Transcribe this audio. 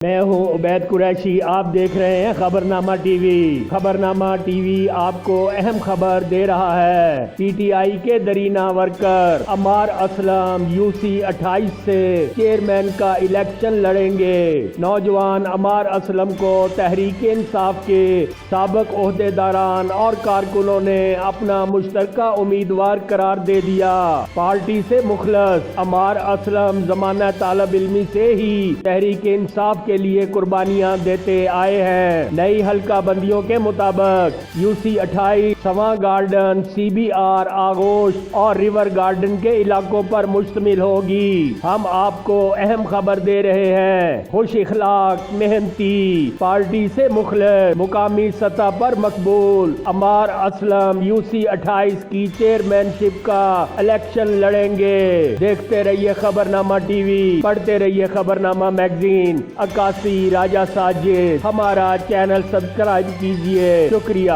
میں ہوں عبید قریشی، آپ دیکھ رہے ہیں خبرنامہ ٹی وی۔ خبرنامہ ٹی وی آپ کو اہم خبر دے رہا ہے۔ پی ٹی آئی کے درینہ ورکر عمار اسلم UC 28 سے چیئرمین کا الیکشن لڑیں گے۔ نوجوان عمار اسلم کو تحریک انصاف کے سابق عہدیداران اور کارکنوں نے اپنا مشترکہ امیدوار قرار دے دیا۔ پارٹی سے مخلص عمار اسلم زمانہ طالب علمی سے ہی تحریک انصاف کے لیے قربانیاں دیتے آئے ہیں۔ نئی حلقہ بندیوں کے مطابق UC 28 سواں گارڈن، CBR آغوش اور ریور گارڈن کے علاقوں پر مشتمل ہوگی۔ ہم آپ کو اہم خبر دے رہے ہیں۔ خوش اخلاق، محنتی، پارٹی سے مخلص، مقامی سطح پر مقبول عمار اسلم UC 28 کی چیئرمین شپ کا الیکشن لڑیں گے۔ دیکھتے رہیے خبرنامہ ٹی وی، پڑھتے رہیے خبرنامہ میگزین۔ عکاسی راجہ ساجد، ہمارا چینل سبسکرائب کیجئے۔ شکریہ۔